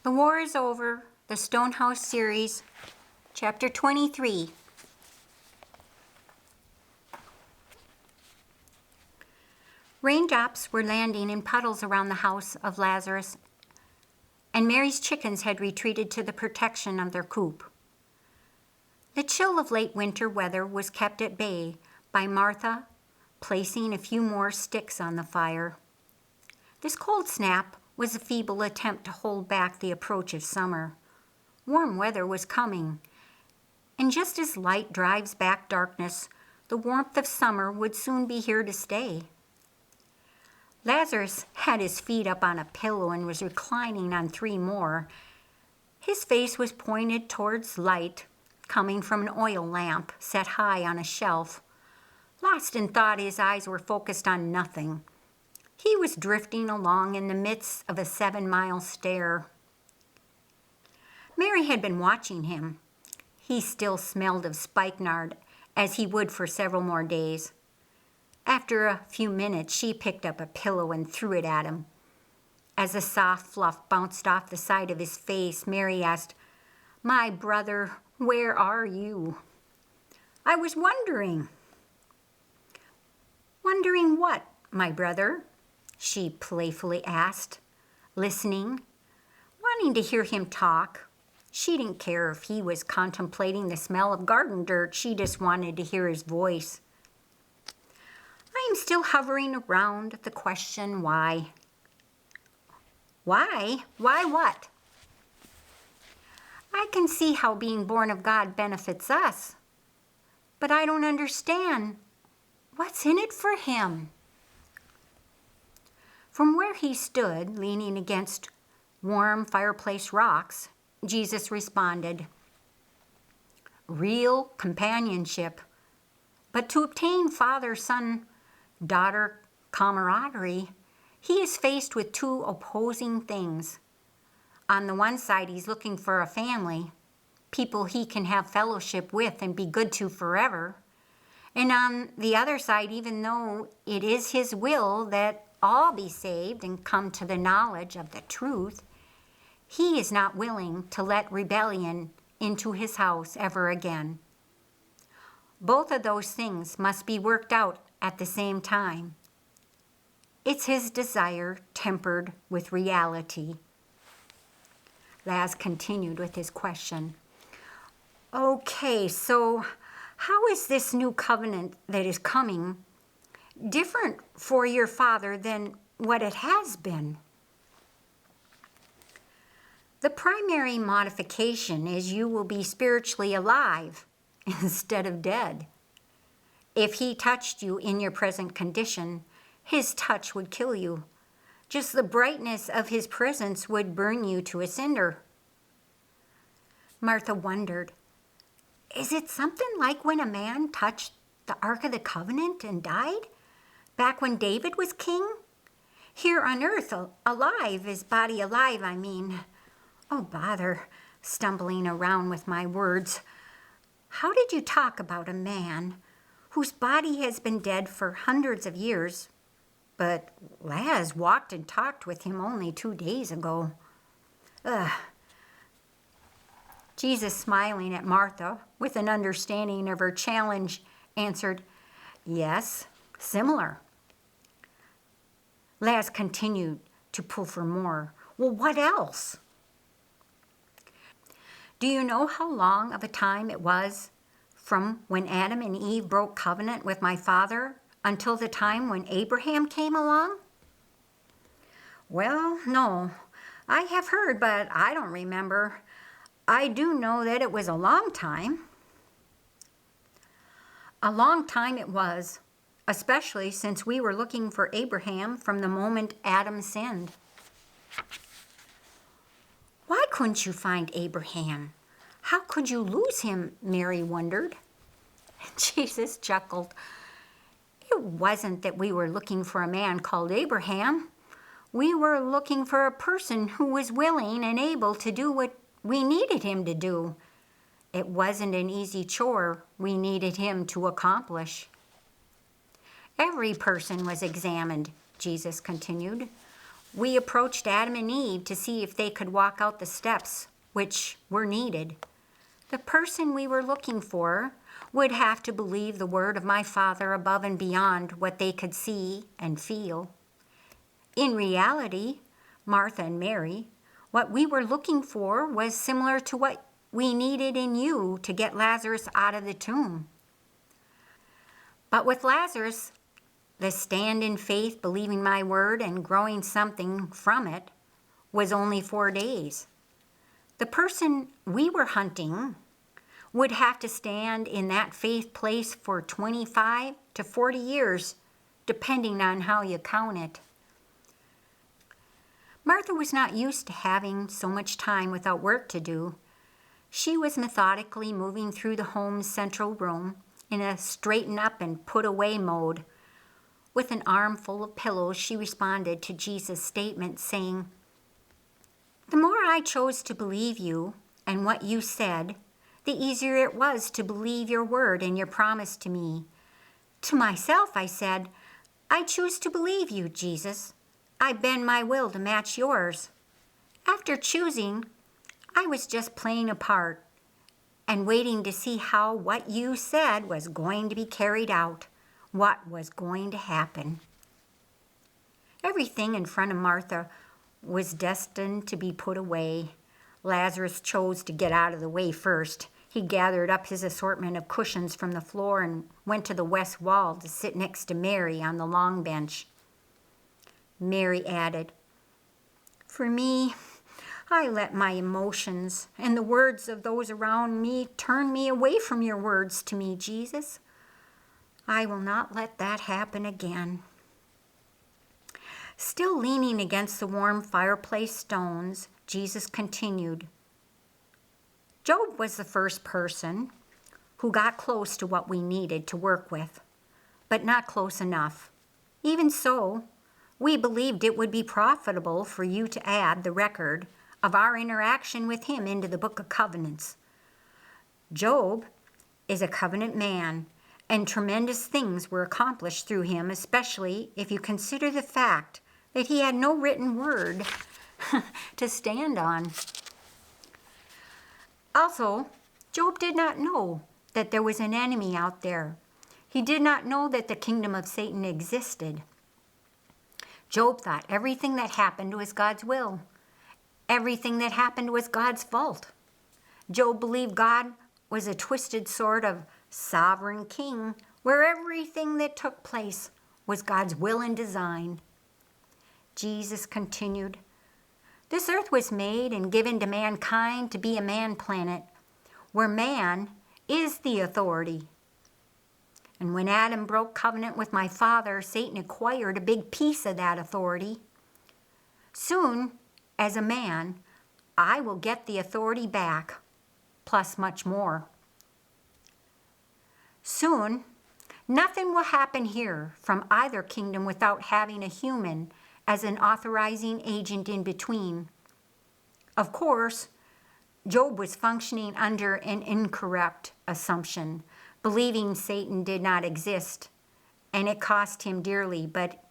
The War is Over, the Stonehouse Series, Chapter 23. Raindrops were landing in puddles around the house of Lazarus, and Mary's chickens had retreated to the protection of their coop. The chill of late winter weather was kept at bay by Martha placing a few more sticks on the fire. This cold snap was a feeble attempt to hold back the approach of summer. Warm weather was coming, and just as light drives back darkness, the warmth of summer would soon be here to stay. Lazarus had his feet up on a pillow and was reclining on three more. His face was pointed towards light, coming from an oil lamp set high on a shelf. Lost in thought, his eyes were focused on nothing. He was drifting along in the midst of a 7-mile stare. Mary had been watching him. He still smelled of spikenard, as he would for several more days. After a few minutes, she picked up a pillow and threw it at him. As the soft fluff bounced off the side of his face, Mary asked, "My brother, where are you?" "I was wondering." "Wondering what, my brother?" she playfully asked, listening, wanting to hear him talk. She didn't care if he was contemplating the smell of garden dirt. She just wanted to hear his voice. "I am still hovering around the question why." "Why? Why what?" "I can see how being born of God benefits us, but I don't understand. What's in it for him?" From where he stood, leaning against warm fireplace rocks, Jesus responded, "Real companionship. But to obtain father-son-daughter camaraderie, he is faced with two opposing things. On the one side, he's looking for a family, people he can have fellowship with and be good to forever. And on the other side, even though it is his will that all be saved and come to the knowledge of the truth, he is not willing to let rebellion into his house ever again. Both of those things must be worked out at the same time. It's his desire tempered with reality." Laz continued with his question. "Okay, so how is this new covenant that is coming different for your father than what it has been?" "The primary modification is you will be spiritually alive instead of dead. If he touched you in your present condition, his touch would kill you. Just the brightness of his presence would burn you to a cinder." Martha wondered, "Is it something like when a man touched the Ark of the Covenant and died? Back when David was king? Here on earth, alive, is body alive, I mean. Oh, bother, stumbling around with my words. How did you talk about a man whose body has been dead for hundreds of years, but Laz walked and talked with him only 2 days ago? Ugh." Jesus, smiling at Martha with an understanding of her challenge, answered, "Yes, similar." Laz continued to pull for more. "Well, what else?" "Do you know how long of a time it was from when Adam and Eve broke covenant with my father until the time when Abraham came along?" "Well, no. I have heard, but I don't remember. I do know that it was a long time." "A long time it was, especially since we were looking for Abraham from the moment Adam sinned." "Why couldn't you find Abraham? How could you lose him?" Mary wondered. Jesus chuckled. "It wasn't that we were looking for a man called Abraham. We were looking for a person who was willing and able to do what we needed him to do. It wasn't an easy chore we needed him to accomplish." "Every person was examined," Jesus continued. we approached Adam and Eve to see if they could walk out the steps which were needed. The person we were looking for would have to believe the word of my Father above and beyond what they could see and feel. In reality, Martha and Mary, what we were looking for was similar to what we needed in you to get Lazarus out of the tomb. But with Lazarus, the stand in faith, believing my word and growing something from it, was only 4 days. The person we were hunting would have to stand in that faith place for 25 to 40 years, depending on how you count it. Martha was not used to having so much time without work to do. She was methodically moving through the home's central room in a straighten up and put away mode. With an armful of pillows, she responded to Jesus' statement, saying, "The more I chose to believe you and what you said, the easier it was to believe your word and your promise to me. To myself, I said, I choose to believe you, Jesus. I bend my will to match yours. After choosing, I was just playing a part and waiting to see how what you said was going to be carried out, what was going to happen." Everything in front of Martha was destined to be put away. Lazarus chose to get out of the way first. He gathered up his assortment of cushions from the floor and went to the west wall to sit next to Mary on the long bench. Mary added, "For me, I let my emotions and the words of those around me turn me away from your words to me, Jesus. I will not let that happen again." Still leaning against the warm fireplace stones, Jesus continued, "Job was the first person who got close to what we needed to work with, but not close enough. Even so, we believed it would be profitable for you to add the record of our interaction with him into the Book of Covenants. Job is a covenant man, and tremendous things were accomplished through him, especially if you consider the fact that he had no written word to stand on. Also, Job did not know that there was an enemy out there. He did not know that the kingdom of Satan existed. Job thought everything that happened was God's will. Everything that happened was God's fault. Job believed God was a twisted sort of sovereign king where everything that took place was God's will and design. Jesus continued, "This earth was made and given to mankind to be a man planet where man is the authority. And when Adam broke covenant with my Father, Satan acquired a big piece of that authority. Soon, as a man, I will get the authority back, plus much more. Soon, nothing will happen here from either kingdom without having a human as an authorizing agent in between. Of course, Job was functioning under an incorrect assumption, believing Satan did not exist, and it cost him dearly, but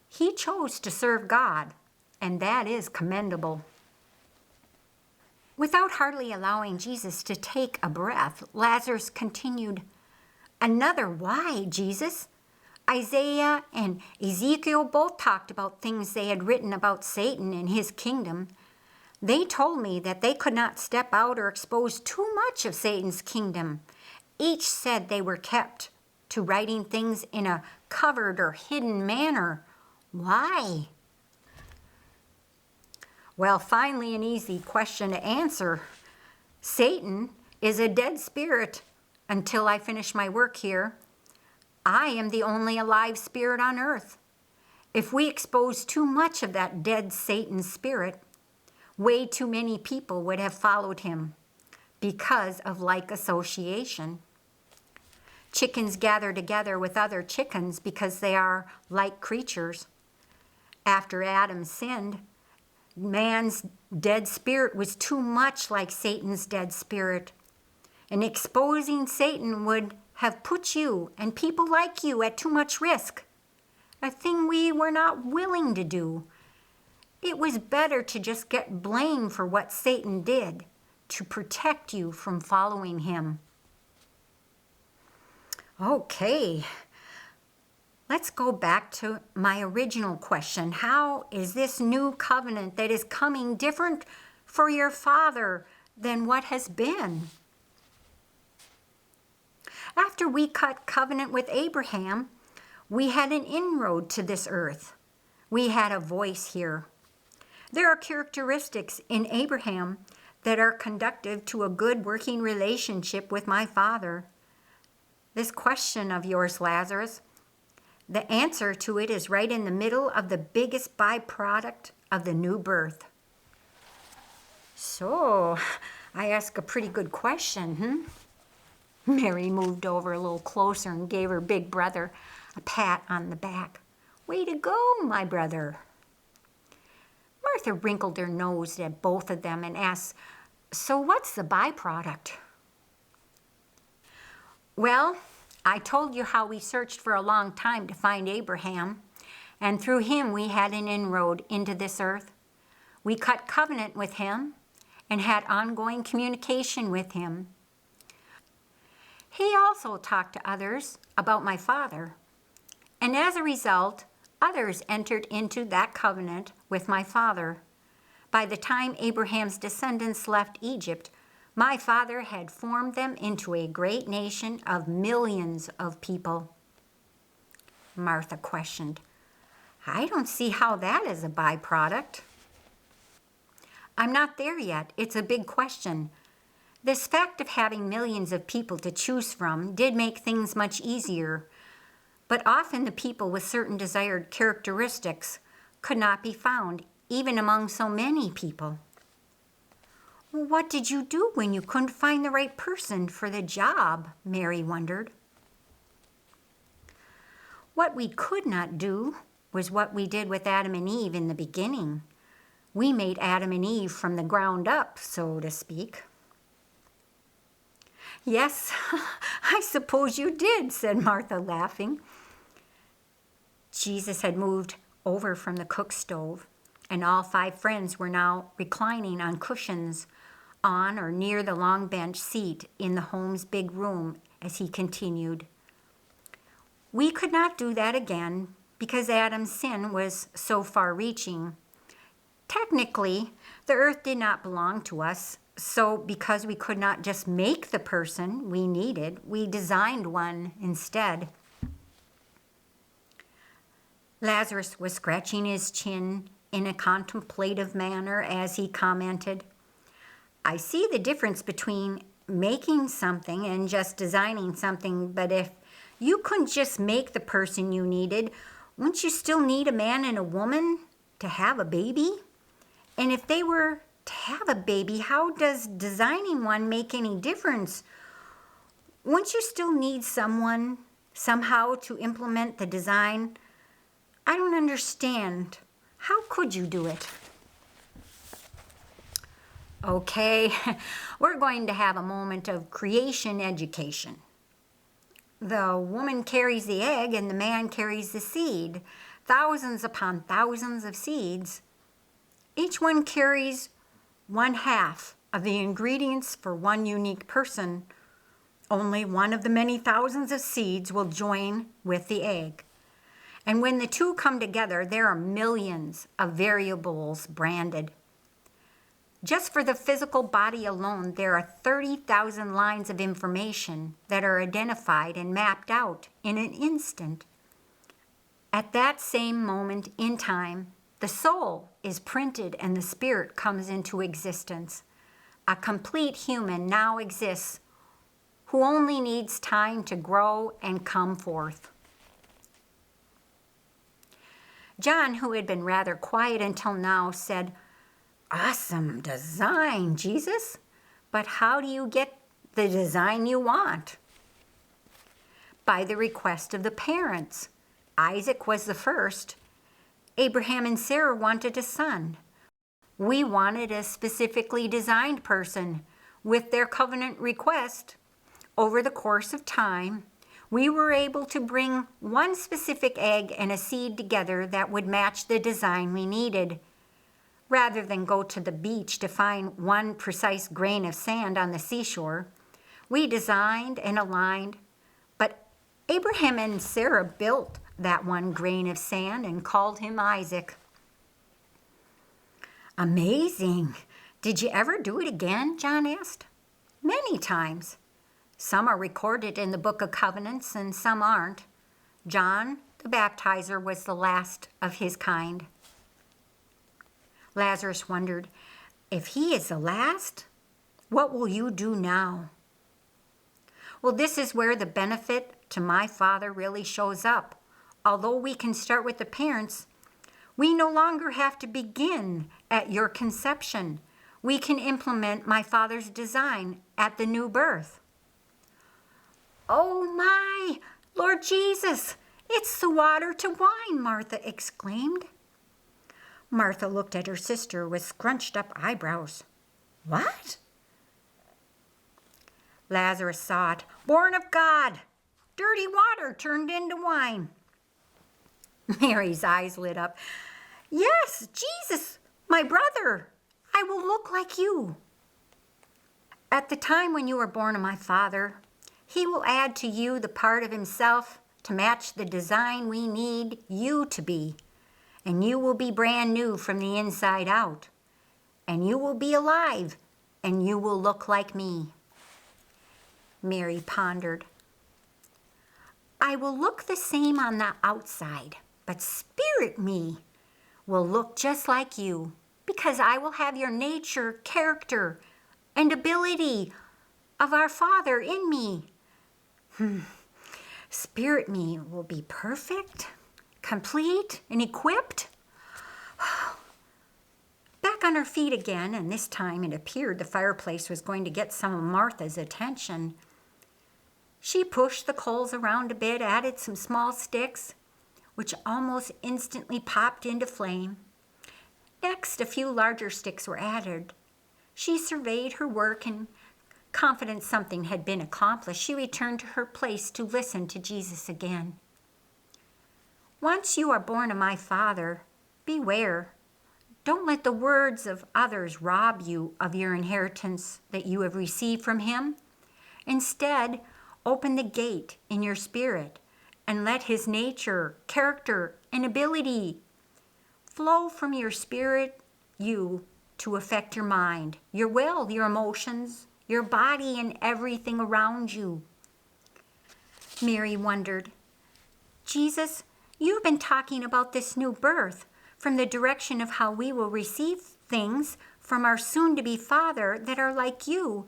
he chose to serve God, and that is commendable." Without hardly allowing Jesus to take a breath, Lazarus continued, "Another why, Jesus? Isaiah and Ezekiel both talked about things they had written about Satan and his kingdom. They told me that they could not step out or expose too much of Satan's kingdom. Each said they were kept to writing things in a covered or hidden manner. Why?" Well, finally, an easy question to answer. Satan is a dead spirit until I finish my work here. I am the only alive spirit on earth. If we expose too much of that dead Satan spirit, way too many people would have followed him because of like association. Chickens gather together with other chickens because they are like creatures. After Adam sinned, man's dead spirit was too much like Satan's dead spirit. And exposing Satan would have put you and people like you at too much risk, a thing we were not willing to do. It was better to just get blamed for what Satan did to protect you from following him. Okay, let's go back to my original question. How is this new covenant that is coming different for your father than what has been? After we cut covenant with Abraham, we had an inroad to this earth. We had a voice here. There are characteristics in Abraham that are conducive to a good working relationship with my father. This question of yours, Lazarus, the answer to it is right in the middle of the biggest byproduct of the new birth. So, I ask a pretty good question, Mary moved over a little closer and gave her big brother a pat on the back. Way to go, my brother. Martha wrinkled her nose at both of them and asked, so what's the byproduct? Well, I told you how we searched for a long time to find Abraham, and through him we had an inroad into this earth. We cut covenant with him and had ongoing communication with him. He also talked to others about my father, and as a result, others entered into that covenant with my father. By the time Abraham's descendants left Egypt, my father had formed them into a great nation of millions of people. Martha questioned, I don't see how that is a byproduct. I'm not there yet. It's a big question. This fact of having millions of people to choose from did make things much easier, but often the people with certain desired characteristics could not be found, even among so many people. What did you do when you couldn't find the right person for the job? Mary wondered. What we could not do was what we did with Adam and Eve in the beginning. We made Adam and Eve from the ground up, so to speak. Yes, I suppose you did, said Martha, laughing. Jesus had moved over from the cook stove, and all 5 friends were now reclining on cushions on or near the long bench seat in the home's big room as he continued. We could not do that again because Adam's sin was so far-reaching. Technically, the earth did not belong to us, so because we could not just make the person we needed, we designed one instead. Lazarus was scratching his chin in a contemplative manner as he commented, I see the difference between making something and just designing something, but if you couldn't just make the person you needed, wouldn't you still need a man and a woman to have a baby? And if they were to have a baby, how does designing one make any difference? Wouldn't you still need someone somehow to implement the design? I don't understand. How could you do it? Okay, we're going to have a moment of creation education. The woman carries the egg and the man carries the seed, thousands upon thousands of seeds. Each one carries 1/2 of the ingredients for one unique person. Only one of the many thousands of seeds will join with the egg. And when the two come together, there are millions of variables branded. Just for the physical body alone, there are 30,000 lines of information that are identified and mapped out in an instant. At that same moment in time, the soul is printed and the spirit comes into existence. A complete human now exists who only needs time to grow and come forth. John, who had been rather quiet until now, said, Awesome design, Jesus. But how do you get the design you want? By the request of the parents. Isaac was the first. Abraham and Sarah wanted a son. We wanted a specifically designed person. With their covenant request, over the course of time, we were able to bring one specific egg and a seed together that would match the design we needed. rather than go to the beach to find one precise grain of sand on the seashore. We designed and aligned, but Abraham and Sarah built that one grain of sand and called him Isaac. Amazing. Did you ever do it again? John asked. Many times. Some are recorded in the Book of Covenants and some aren't. John the Baptizer was the last of his kind. Lazarus wondered, if he is the last, what will you do now? Well, this is where the benefit to my Father really shows up. Although we can start with the parents, we no longer have to begin at your conception. We can implement my Father's design at the new birth. Oh my, Lord Jesus, it's the water to wine, Martha exclaimed. Martha looked at her sister with scrunched up eyebrows. What? Lazarus saw it. Born of God. Dirty water turned into wine. Mary's eyes lit up. Yes, Jesus, my brother, I will look like you. At the time when you were born of my Father, he will add to you the part of himself to match the design we need you to be. And you will be brand new from the inside out. And you will be alive, and you will look like me. Mary pondered. I will look the same on the outside, but spirit me will look just like you, because I will have your nature, character, and ability of our Father in me. Spirit me will be perfect, complete, and equipped. Back on her feet again, and this time it appeared the fireplace was going to get some of Martha's attention. She pushed the coals around a bit, added some small sticks, which almost instantly popped into flame. Next, a few larger sticks were added. She surveyed her work and, confident something had been accomplished, she returned to her place to listen to Jesus again. Once you are born of my Father, beware. Don't let the words of others rob you of your inheritance that you have received from him. Instead, open the gate in your spirit and let his nature, character, and ability flow from your spirit, you, to affect your mind, your will, your emotions, your body, and everything around you. Mary wondered, Jesus, you've been talking about this new birth from the direction of how we will receive things from our soon-to-be Father that are like you,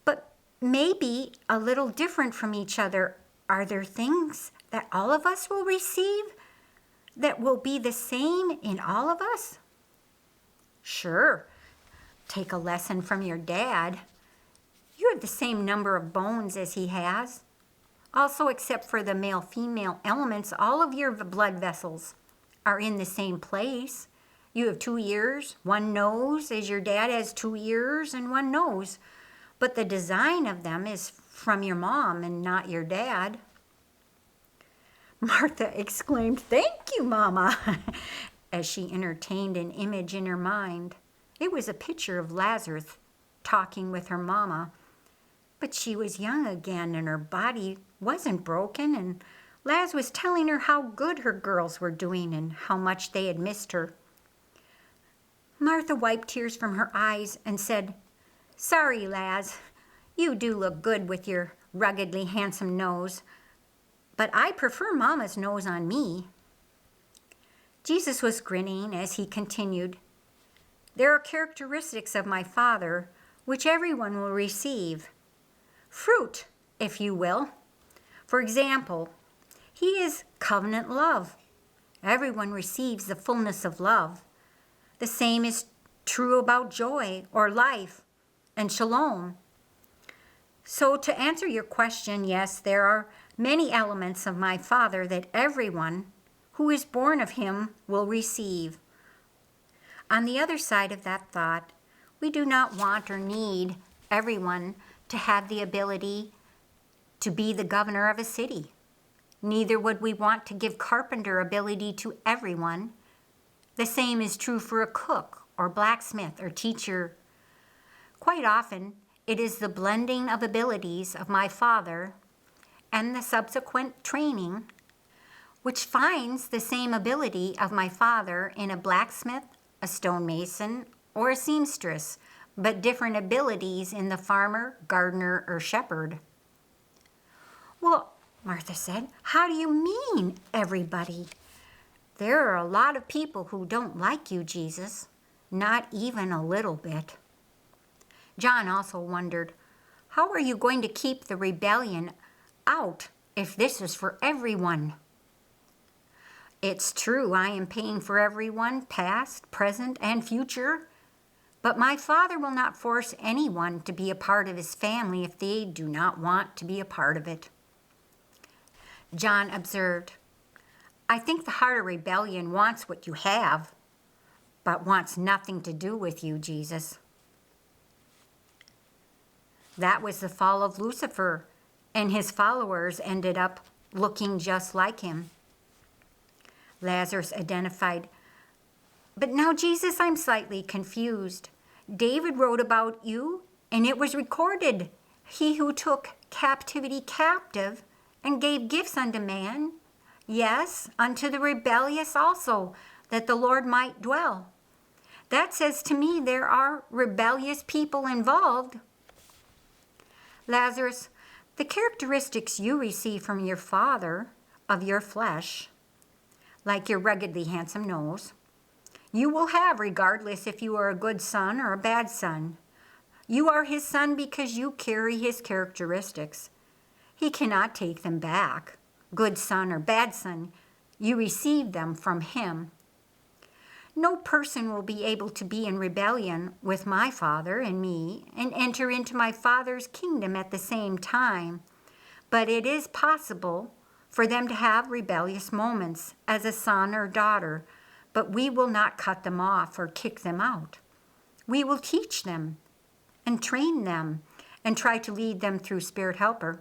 but maybe a little different from each other. Are there things that all of us will receive that will be the same in all of us? Sure. Take a lesson from your dad. You have the same number of bones as he has. Also, except for the male-female elements, all of your blood vessels are in the same place. You have 2 ears, 1 nose, as your dad has 2 ears and 1 nose. But the design of them is from your mom and not your dad. Martha exclaimed, "Thank you, Mama," as she entertained an image in her mind. It was a picture of Lazarus talking with her mama. But she was young again and her body wasn't broken, and Laz was telling her how good her girls were doing and how much they had missed her. Martha wiped tears from her eyes and said, "Sorry, Laz, you do look good with your ruggedly handsome nose, but I prefer Mama's nose on me." Jesus was grinning as he continued, "There are characteristics of my Father which everyone will receive. Fruit, if you will. For example, he is covenant love. Everyone receives the fullness of love. The same is true about joy or life and shalom. So to answer your question, yes, there are many elements of my Father that everyone who is born of him will receive. On the other side of that thought, we do not want or need everyone to have the ability to be the governor of a city. Neither would we want to give carpenter ability to everyone, The same is true for a cook or blacksmith or teacher. Quite often, it is the blending of abilities of my father and the subsequent training which finds the same ability of my father in a blacksmith, a stonemason, or a seamstress, but different abilities in the farmer, gardener, or shepherd. Well, Martha said, how do you mean, everybody? There are a lot of people who don't like you, Jesus, not even a little bit. John also wondered, how are you going to keep the rebellion out if this is for everyone? It's true, I am paying for everyone, past, present, and future. But my Father will not force anyone to be a part of his family if they do not want to be a part of it. John observed, I think the heart of rebellion wants what you have, but wants nothing to do with you, Jesus. That was the fall of Lucifer, and his followers ended up looking just like him. Lazarus identified, but now, Jesus, I'm slightly confused. David wrote about you, and it was recorded. He who took captivity captive and gave gifts unto man, yes, unto the rebellious also, that the Lord might dwell. That says to me there are rebellious people involved. Lazarus, the characteristics you receive from your father of your flesh, like your ruggedly handsome nose, you will have regardless if you are a good son or a bad son. You are his son because you carry his characteristics. He cannot take them back. Good son or bad son, you receive them from him. No person will be able to be in rebellion with my Father and me and enter into my Father's kingdom at the same time. But it is possible for them to have rebellious moments as a son or daughter, but we will not cut them off or kick them out. We will teach them and train them and try to lead them through Spirit Helper.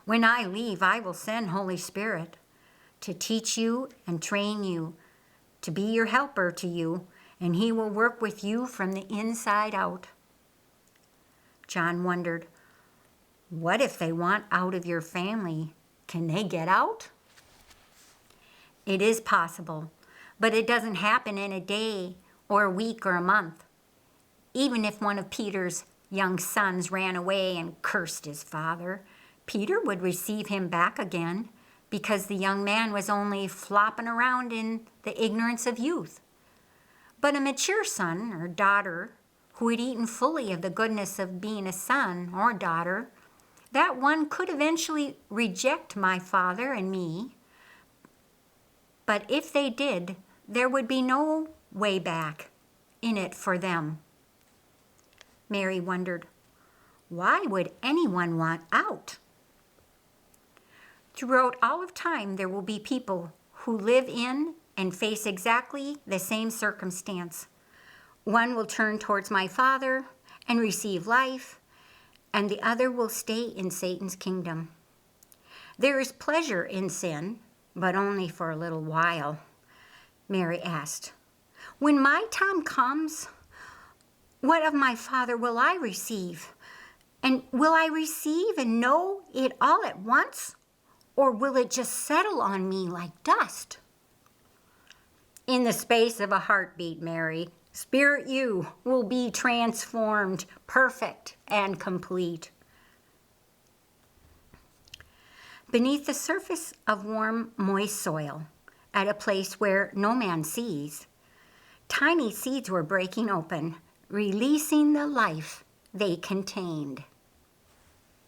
When I leave, I will send Holy Spirit to teach you and train you, to be your helper to you, and he will work with you from the inside out. John wondered, what if they want out of your family? Can they get out? It is possible, but it doesn't happen in a day or a week or a month. Even if one of Peter's young sons ran away and cursed his father, Peter would receive him back again because the young man was only flopping around in the ignorance of youth. But a mature son or daughter who had eaten fully of the goodness of being a son or daughter, that one could eventually reject my father and me. But if they did, there would be no way back in it for them. Mary wondered, why would anyone want out? Throughout all of time, there will be people who live in and face exactly the same circumstance. One will turn towards my Father and receive life, and the other will stay in Satan's kingdom. There is pleasure in sin, but only for a little while. Mary asked, when my time comes, what of my Father will I receive? And will I receive and know it all at once? Or will it just settle on me like dust? In the space of a heartbeat, Mary, spirit you will be transformed, perfect and complete. Beneath the surface of warm, moist soil, at a place where no man sees, tiny seeds were breaking open, releasing the life they contained.